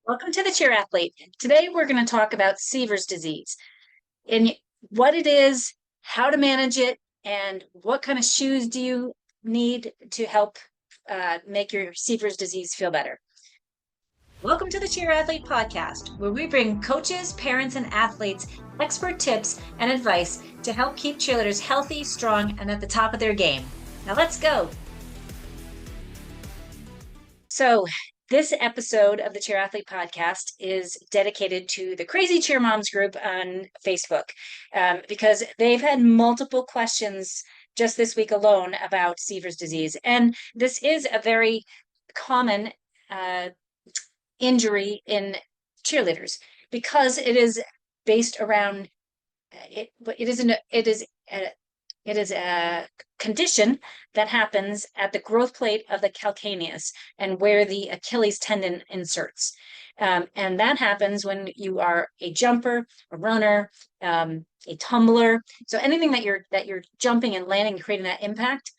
Welcome to the Cheer Athlete. Today we're going to talk about Sever's disease and what it is, how to manage it, and what kind of shoes do you need to help make your Sever's disease feel better. Welcome to the Cheer Athlete podcast, where we bring coaches, parents, and athletes expert tips and advice to help keep cheerleaders healthy, strong, and at the top of their game. Now let's go. So, this episode of the Cheer Athlete podcast is dedicated to the Crazy Cheer Moms group on Facebook because they've had multiple questions just this week alone about Sever's disease. And this is a very common injury in cheerleaders because it is based around it is a condition that happens at the growth plate of the calcaneus and where the Achilles tendon inserts. And that happens when you are a jumper, a runner, a tumbler. So anything that you're jumping and landing, creating that impact,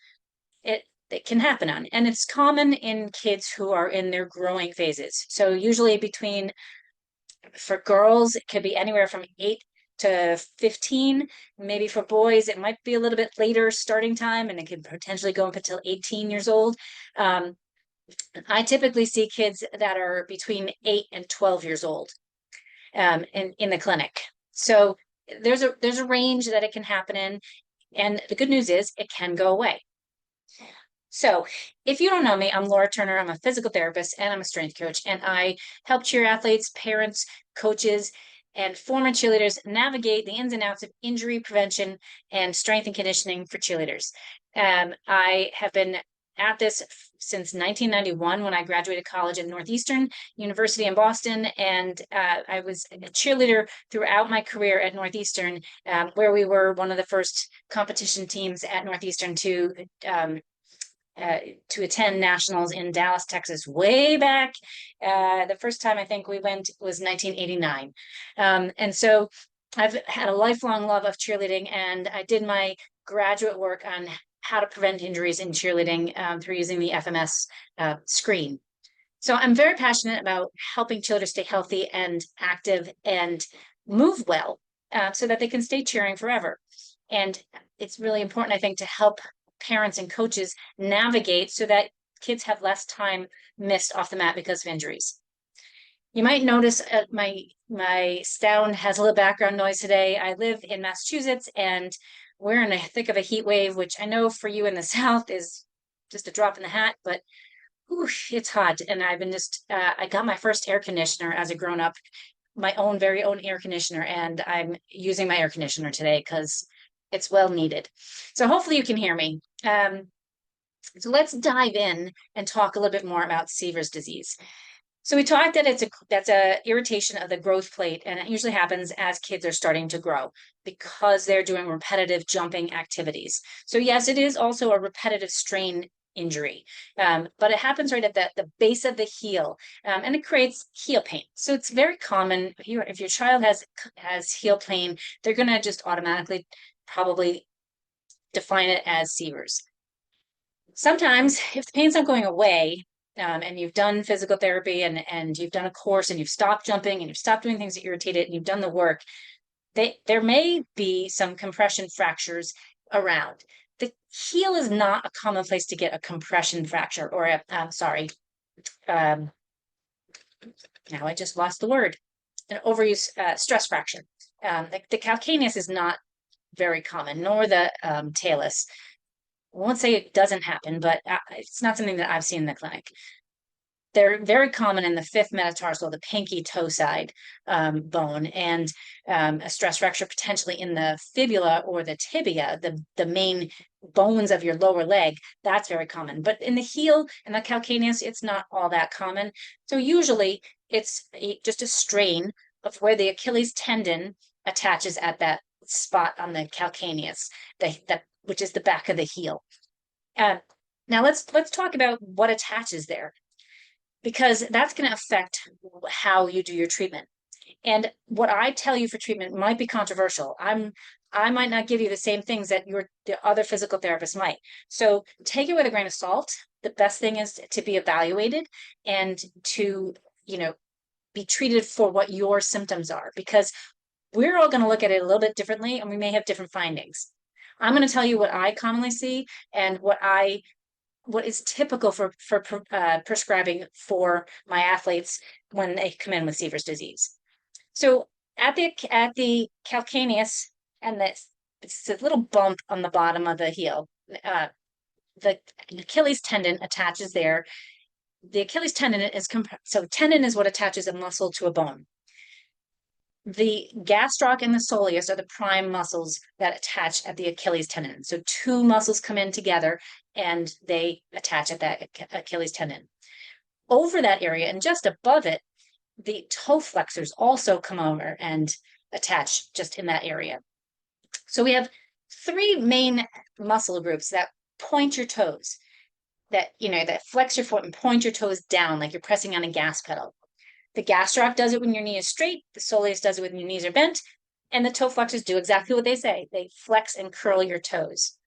it can happen on. And it's common in kids who are in their growing phases. So usually for girls, it could be anywhere from 8 to 15. Maybe for boys, it might be a little bit later starting time, and it could potentially go up until 18 years old. I typically see kids that are between 8 and 12 years old in the clinic. So there's a range that it can happen in, and the good news is it can go away. So if you don't know me, I'm Laura Turner. I'm a physical therapist and I'm a strength coach, and I help cheer athletes, parents, coaches, and former cheerleaders navigate the ins and outs of injury prevention and strength and conditioning for cheerleaders. I have been at this since 1991 when I graduated college at Northeastern University in Boston, and I was a cheerleader throughout my career at Northeastern, where we were one of the first competition teams at Northeastern to attend nationals in Dallas, Texas, way back. The first time I think we went was 1989. And so I've had a lifelong love of cheerleading, and I did my graduate work on how to prevent injuries in cheerleading through using the FMS screen. So I'm very passionate about helping children stay healthy and active and move well so that they can stay cheering forever. And it's really important, I think, to help parents and coaches navigate so that kids have less time missed off the mat because of injuries. You might notice my sound has a little background noise today. I live in Massachusetts, and we're in the thick of a heat wave, which I know for you in the South is just a drop in the hat, but it's hot. And I've been I got my first air conditioner as a grown up, my very own air conditioner, and I'm using my air conditioner today because it's well needed. So hopefully you can hear me. So let's dive in and talk a little bit more about Sever's disease. So we talked that that's a irritation of the growth plate, and it usually happens as kids are starting to grow because they're doing repetitive jumping activities. So yes, it is also a repetitive strain injury, but it happens right at the base of the heel, and it creates heel pain. So it's very common if your child has heel pain, they're going to just automatically probably define it as Sever's. Sometimes if the pain's not going away, and you've done physical therapy and you've done a course and you've stopped jumping and you've stopped doing things that irritate it and you've done the work, there may be some compression fractures around. The heel is not a common place to get a compression fracture or now I just lost the word, an overuse stress fracture. The calcaneus is not very common, nor the talus. I won't say it doesn't happen, but it's not something that I've seen in the clinic. They're very common in the fifth metatarsal, the pinky toe side bone, and a stress fracture potentially in the fibula or the tibia, the main bones of your lower leg. That's very common. But in the heel and the calcaneus, it's not all that common. So usually it's just a strain of where the Achilles tendon attaches at that spot on the calcaneus, which is the back of the heel. Now let's talk about what attaches there, because that's going to affect how you do your treatment. And what I tell you for treatment might be controversial. I might not give you the same things that the other physical therapist might. So take it with a grain of salt. The best thing is to be evaluated and to, be treated for what your symptoms are, because we're all going to look at it a little bit differently and we may have different findings. I'm going to tell you what I commonly see and what is typical for prescribing for my athletes when they come in with Sever's disease. So at the calcaneus, and it's a little bump on the bottom of the heel. The Achilles tendon attaches there. The Achilles tendon is so tendon is what attaches a muscle to a bone. The gastroc and the soleus are the prime muscles that attach at the Achilles tendon. So two muscles come in together and they attach at that Achilles tendon. Over that area and just above it, the toe flexors also come over and attach just in that area. So we have three main muscle groups that point your toes, that flex your foot and point your toes down like you're pressing on a gas pedal. The gastroc does it when your knee is straight, the soleus does it when your knees are bent, and the toe flexors do exactly what they say. They flex and curl your toes.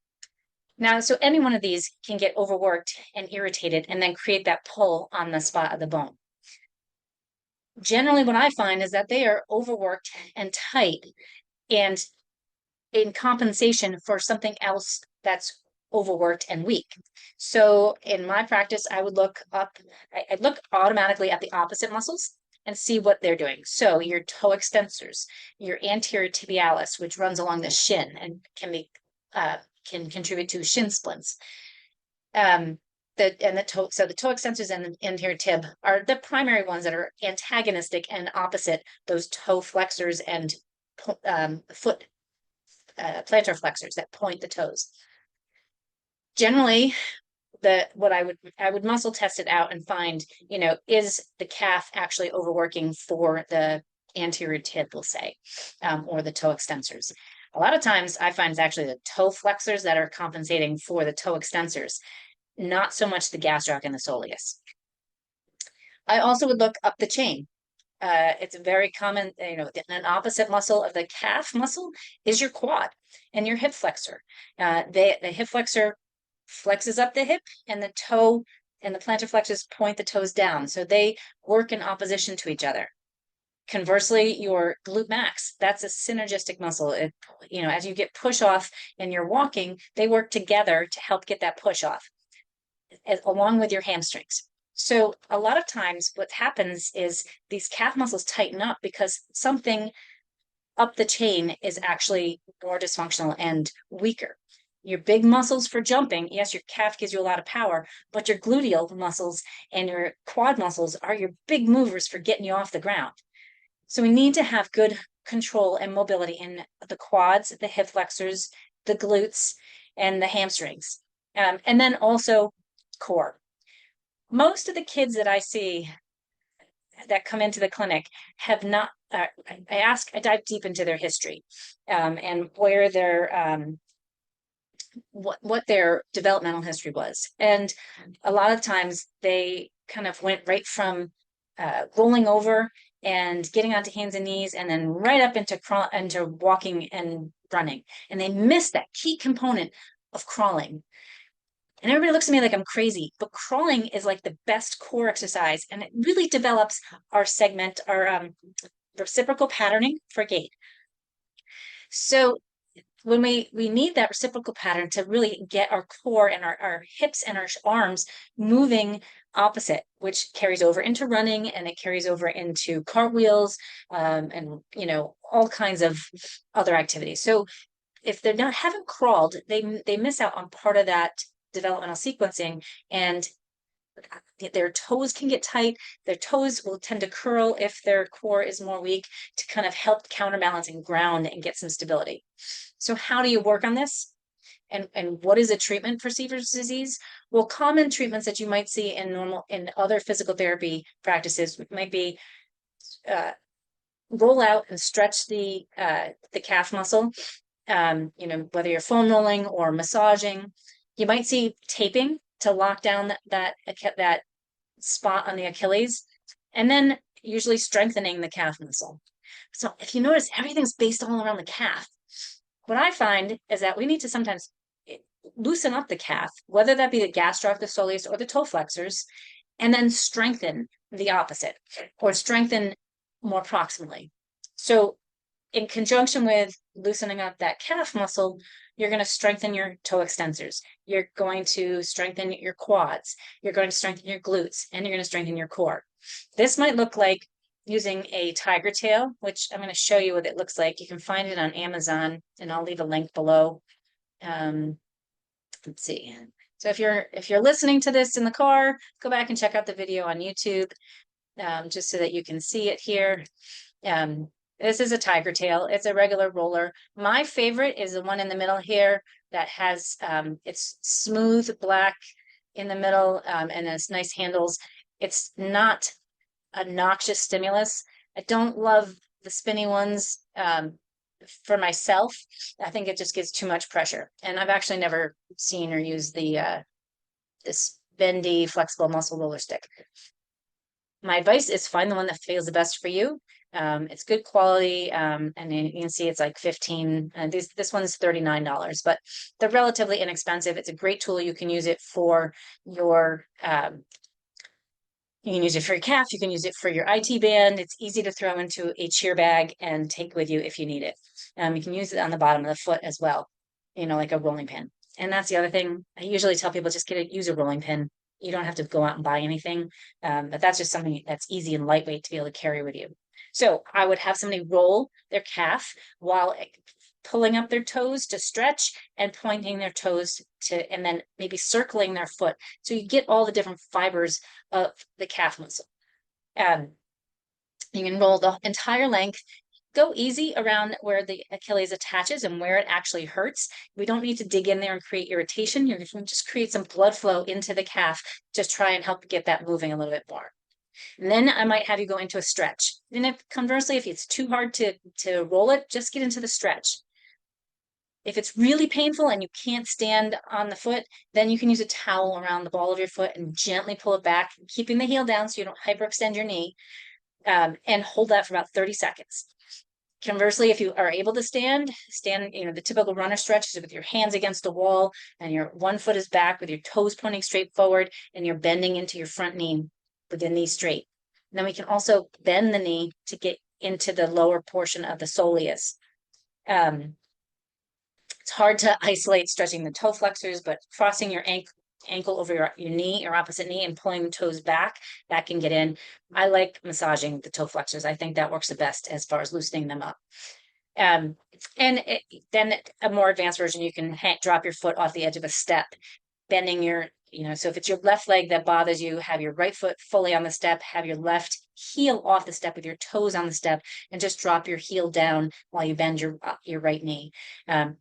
Now, so any one of these can get overworked and irritated and then create that pull on the spot of the bone. Generally, what I find is that they are overworked and tight, and in compensation for something else that's overworked and weak. So in my practice, I would look up, I'd look automatically at the opposite muscles and see what they're doing. So your toe extensors, your anterior tibialis, which runs along the shin and can contribute to shin splints. So the toe extensors and the anterior tib are the primary ones that are antagonistic and opposite those toe flexors and foot plantar flexors that point the toes. Generally, what I would muscle test it out and find, is the calf actually overworking for the anterior tib, we'll say, or the toe extensors. A lot of times I find it's actually the toe flexors that are compensating for the toe extensors, not so much the gastroc and the soleus. I also would look up the chain. It's a very common, an opposite muscle of the calf muscle is your quad and your hip flexor. The hip flexor flexes up the hip, and the toe and the plantar flexors point the toes down. So they work in opposition to each other. Conversely, your glute max, that's a synergistic muscle. As you get push off and you're walking, they work together to help get that push off, along with your hamstrings. So a lot of times what happens is these calf muscles tighten up because something up the chain is actually more dysfunctional and weaker. Your big muscles for jumping, yes, your calf gives you a lot of power, but your gluteal muscles and your quad muscles are your big movers for getting you off the ground. So we need to have good control and mobility in the quads, the hip flexors, the glutes, and the hamstrings. And then also core. Most of the kids that I see that come into the clinic have not, I dive deep into their history, and where their, what their developmental history was. And a lot of times they kind of went right from rolling over and getting onto hands and knees, and then right up into walking and running. And they missed that key component of crawling. And everybody looks at me like I'm crazy, but crawling is like the best core exercise, and it really develops our reciprocal patterning for gait. So when we need that reciprocal pattern to really get our core and our hips and our arms moving opposite, which carries over into running, and it carries over into cartwheels, and all kinds of other activities. So if they haven't crawled, they miss out on part of that developmental sequencing, and their toes can get tight. Their toes will tend to curl if their core is more weak, to kind of help counterbalance and ground and get some stability. So how do you work on this? And what is a treatment for Sever's disease? Well, common treatments that you might see in other physical therapy practices might be roll out and stretch the calf muscle. Whether you're foam rolling or massaging. You might see taping to lock down that spot on the Achilles, and then usually strengthening the calf muscle. So if you notice, everything's based all around the calf. What I find is that we need to sometimes loosen up the calf, whether that be the gastroc, the soleus, or the toe flexors, and then strengthen the opposite, or strengthen more proximally. So in conjunction with loosening up that calf muscle, you're going to strengthen your toe extensors. You're going to strengthen your quads. You're going to strengthen your glutes, and you're going to strengthen your core. This might look like using a tiger tail, which I'm going to show you what it looks like. You can find it on Amazon, and I'll leave a link below. Let's see. So if you're listening to this in the car, go back and check out the video on YouTube, just so that you can see it here. This is a tiger tail. It's a regular roller. My favorite is the one in the middle here that has, it's smooth black in the middle, and it's nice handles. It's not a noxious stimulus. I don't love the spinny ones, for myself. I think it just gives too much pressure. And I've actually never seen or used this bendy flexible muscle roller stick. My advice is find the one that feels the best for you. It's good quality, and you can see it's like 15. This one's $39, but they're relatively inexpensive. It's a great tool. You can use it for your you can use it for your calf. You can use it for your IT band. It's easy to throw into a cheer bag and take with you if you need it. You can use it on the bottom of the foot as well, like a rolling pin. And that's the other thing. I usually tell people just use a rolling pin. You don't have to go out and buy anything, but that's just something that's easy and lightweight to be able to carry with you. So I would have somebody roll their calf while pulling up their toes to stretch and pointing their toes and then maybe circling their foot. So you get all the different fibers of the calf muscle. You can roll the entire length. Go easy around where the Achilles attaches and where it actually hurts. We don't need to dig in there and create irritation. You're going to just create some blood flow into the calf. Just try and help get that moving a little bit more. And then I might have you go into a stretch. And conversely, if it's too hard to roll it, just get into the stretch. If it's really painful and you can't stand on the foot, then you can use a towel around the ball of your foot and gently pull it back, keeping the heel down so you don't hyperextend your knee, and hold that for about 30 seconds. Conversely, if you are able to stand, the typical runner stretch is with your hands against the wall and your one foot is back with your toes pointing straight forward and you're bending into your front knee with the knee straight. And then we can also bend the knee to get into the lower portion of the soleus. It's hard to isolate stretching the toe flexors, but crossing your ankle over your knee or opposite knee and pulling the toes back, that can get in. I like massaging the toe flexors. I think that works the best as far as loosening them up. Then a more advanced version, you can drop your foot off the edge of a step, bending so if it's your left leg that bothers you, have your right foot fully on the step, have your left heel off the step with your toes on the step, and just drop your heel down while you bend your right knee.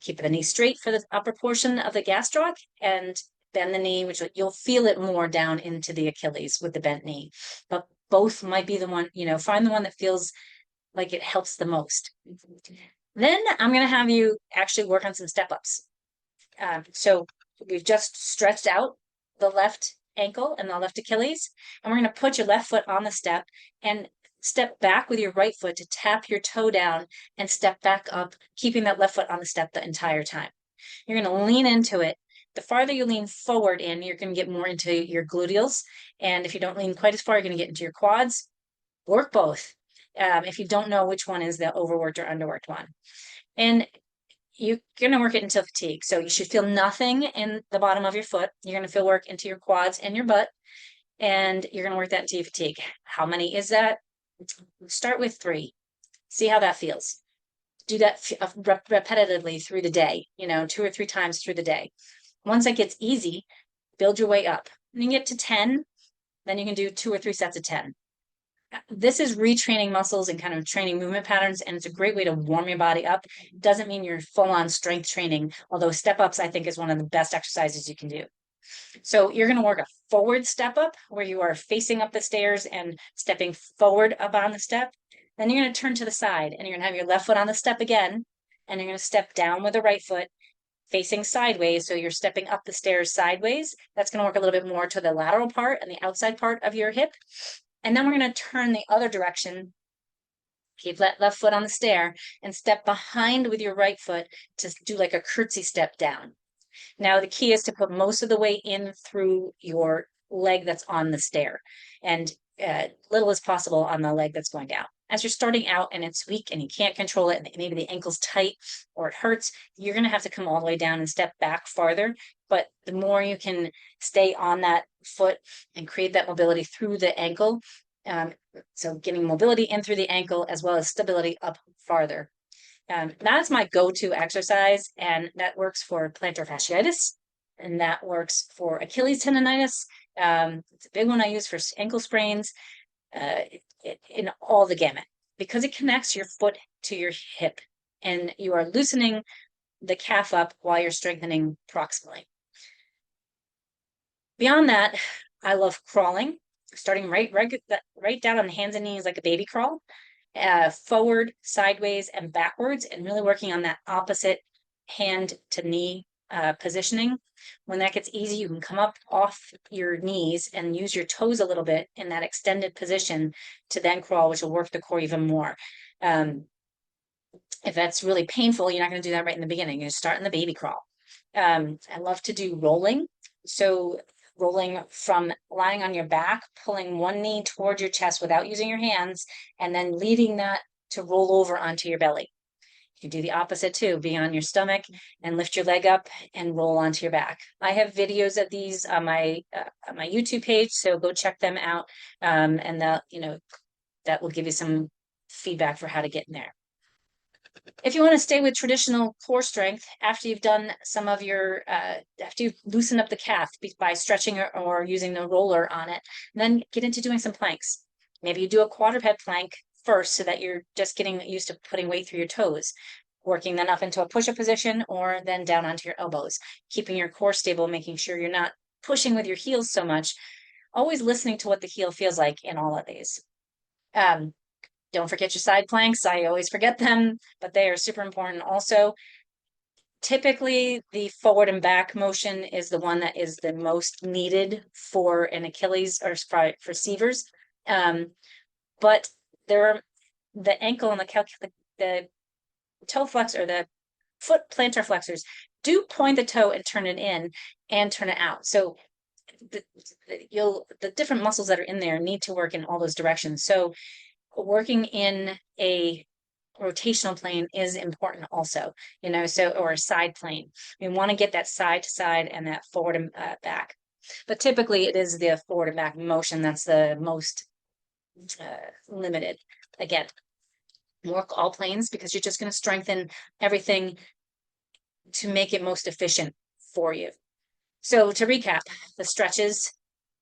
Keep the knee straight for the upper portion of the gastroc and bend the knee, which you'll feel it more down into the Achilles with the bent knee. But both might be the one, find the one that feels like it helps the most. Then I'm going to have you actually work on some step ups. So we've just stretched out the left ankle and the left Achilles, and we're going to put your left foot on the step and step back with your right foot to tap your toe down and step back up, keeping that left foot on the step the entire time. You're going to lean into it. The farther you lean forward in, you're going to get more into your gluteals. And if you don't lean quite as far, you're going to get into your quads. Work both. If you don't know which one is the overworked or underworked one. And you're going to work it until fatigue. So you should feel nothing in the bottom of your foot. You're going to feel work into your quads and your butt. And you're going to work that until you fatigue. How many is that? Start with 3. See how that feels. Do that repetitively through the day, 2 or 3 times through the day. Once it gets easy, build your way up. When you get to 10, then you can do 2 or 3 sets of 10. This is retraining muscles and kind of training movement patterns, and it's a great way to warm your body up. It doesn't mean you're full-on strength training, although step ups, I think, is one of the best exercises you can do. So you're going to work a forward step up where you are facing up the stairs and stepping forward up on the step. Then you're going to turn to the side and you're going to have your left foot on the step again, and you're going to step down with the right foot facing sideways. So you're stepping up the stairs sideways. That's going to work a little bit more to the lateral part and the outside part of your hip. And then we're going to turn the other direction, keep that left foot on the stair, and step behind with your right foot to do like a curtsy step down. Now, the key is to put most of the weight in through your leg that's on the stair, and little as possible on the leg that's going down. as you're starting out and it's weak and you can't control it, and maybe the ankle's tight or it hurts, you're going to have to come all the way down and step back farther. But the more you can stay on that foot and create that mobility through the ankle, so getting mobility in through the ankle as well as stability up farther. That's my go-to exercise, and that works for plantar fasciitis, and that works for Achilles tendonitis. It's a big one I use for ankle sprains, in all the gamut, because it connects your foot to your hip, and you are loosening the calf up while you're strengthening proximally. Beyond that, I love crawling, starting right down on the hands and knees like a baby crawl, forward, sideways, and backwards, and really working on that opposite hand to knee positioning. When that gets easy, you can come up off your knees and use your toes a little bit in that extended position to then crawl, which will work the core even more. If that's really painful, you're not going to do that right in the beginning. You start in the baby crawl. I love to do rolling. So rolling from lying on your back, pulling one knee towards your chest without using your hands, and then leading that to roll over onto your belly. You can do the opposite too, be on your stomach and lift your leg up and roll onto your back. I have videos of these on my YouTube page, so go check them out. And that will give you some feedback for how to get in there. If you want to stay with traditional core strength, after you've done some of your, after you've loosened up the calf by stretching or using the roller on it, then get into doing some planks. Maybe you do a quadruped plank first so that you're just getting used to putting weight through your toes, working then up into a push-up position or then down onto your elbows, keeping your core stable, making sure you're not pushing with your heels so much, always listening to what the heel feels like in all of these. Don't forget your side planks. I always forget them, but they are super important also. Typically, the forward and back motion is the one that is the most needed for an Achilles or for Severs. But the ankle and the toe flex or the foot plantar flexors do point the toe and turn it in and turn it out. So the different muscles that are in there need to work in all those directions. So working in a rotational plane is important also, or a side plane. We want to get that side to side and that forward and back. But typically it is the forward and back motion that's the most limited. Again, work all planes because you're just going to strengthen everything to make it most efficient for you. So to recap, the stretches,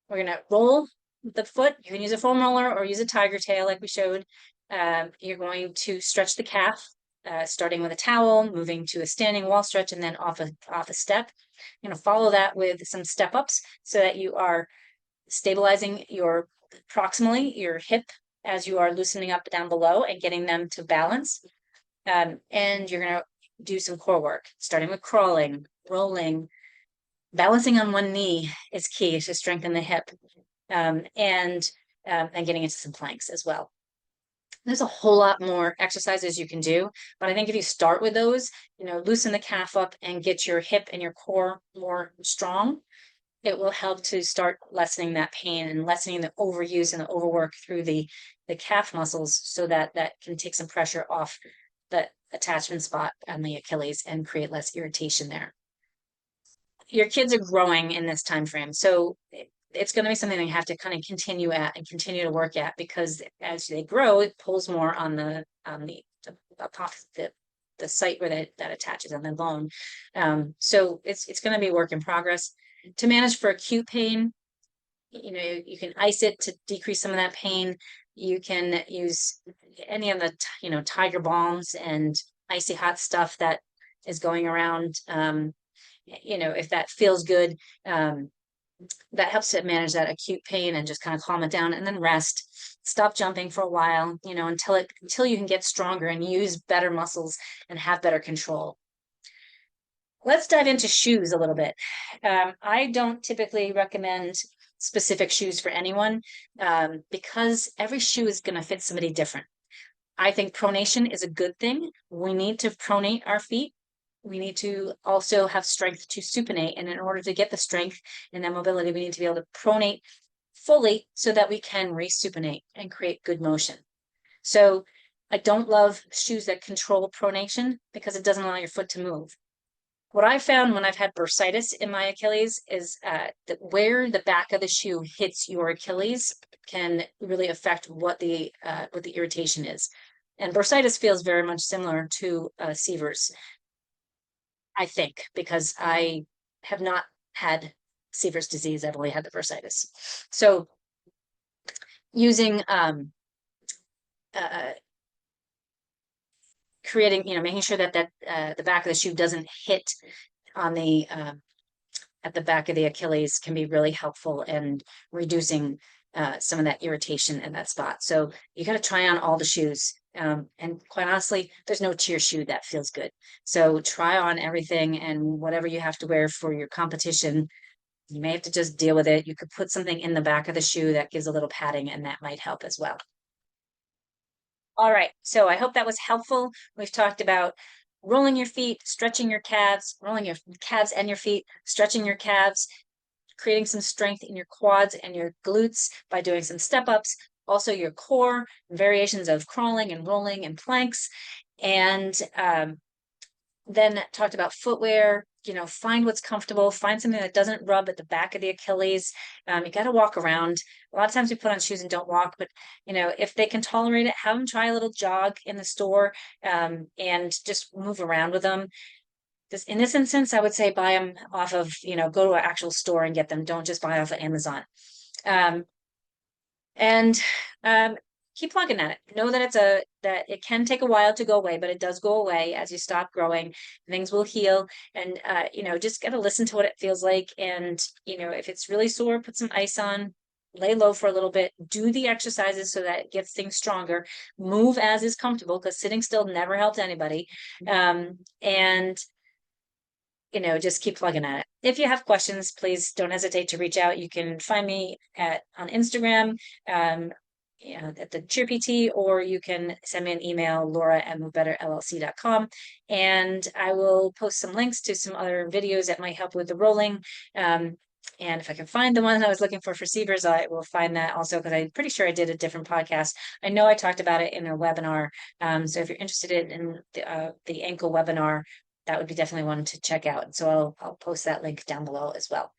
we're going to roll the foot. You can use a foam roller or use a tiger tail like we showed. You're going to stretch the calf, starting with a towel, moving to a standing wall stretch, and then off a step. You're going to follow that with some step ups so that you are stabilizing your proximally your hip as you are loosening up down below and getting them to balance. And you're going to do some core work, starting with crawling, rolling. Balancing on one knee is key to strengthen the hip, and getting into some planks as well. There's a whole lot more exercises you can do, but I think if you start with those, loosen the calf up and get your hip and your core more strong, it will help to start lessening that pain and lessening the overuse and the overwork through the calf muscles so that can take some pressure off the attachment spot on the Achilles and create less irritation there. Your kids are growing in this time frame, so it's going to be something they have to kind of continue at and continue to work at, because as they grow, it pulls more on the site where that attaches on the bone. So it's going to be a work in progress. To manage for acute pain, you can ice it to decrease some of that pain. You can use any of the tiger balms and icy hot stuff that is going around. If that feels good, that helps to manage that acute pain and just kind of calm it down, and then rest. Stop jumping for a while, until you can get stronger and use better muscles and have better control. Let's dive into shoes a little bit. I don't typically recommend specific shoes for anyone because every shoe is going to fit somebody different. I think pronation is a good thing. We need to pronate our feet. We need to also have strength to supinate. And in order to get the strength and that mobility, we need to be able to pronate fully so that we can resupinate and create good motion. So I don't love shoes that control pronation because it doesn't allow your foot to move. What I found when I've had bursitis in my Achilles is that where the back of the shoe hits your Achilles can really affect what the irritation is. And bursitis feels very much similar to Sever's, I think, because I have not had Sever's disease. I've only had the bursitis. So using uh, creating, making sure that the back of the shoe doesn't hit on the at the back of the Achilles can be really helpful in reducing some of that irritation in that spot. So you got to try on all the shoes. And quite honestly, there's no cheer shoe that feels good. So try on everything, and whatever you have to wear for your competition, you may have to just deal with it. You could put something in the back of the shoe that gives a little padding, and that might help as well. All right, so I hope that was helpful. We've talked about rolling your feet, stretching your calves, rolling your calves and your feet, stretching your calves, creating some strength in your quads and your glutes by doing some step ups, also your core, variations of crawling and rolling and planks, and then talked about footwear. Find what's comfortable, find something that doesn't rub at the back of the Achilles. You got to walk around. A lot of times we put on shoes and don't walk, but if they can tolerate it, have them try a little jog in the store, and just move around with them. In this instance, I would say buy them off of, go to an actual store and get them. Don't just buy off of Amazon. Um, and keep plugging at it. Know that that it can take a while to go away, but it does go away as you stop growing. Things will heal, and just gotta listen to what it feels like. And if it's really sore, put some ice on. Lay low for a little bit, do the exercises so that it gets things stronger, move as is comfortable, because sitting still never helped anybody. And just keep plugging at it. If you have questions, please don't hesitate to reach out. You can find me on Instagram, at the Cheer PT, or you can send me an email, laura@movebetterllc.com, and I will post some links to some other videos that might help with the rolling. And if I can find the one I was looking for Severs, I will find that also, because I'm pretty sure I did a different podcast. I know I talked about it in a webinar. So if you're interested in the ankle webinar, that would be definitely one to check out. So I'll post that link down below as well.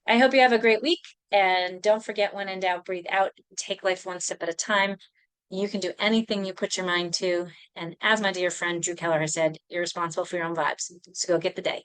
I hope you have a great week, and don't forget, when in doubt, breathe out, take life one step at a time. You can do anything you put your mind to. And as my dear friend Drew Keller has said, you're responsible for your own vibes. So go get the day.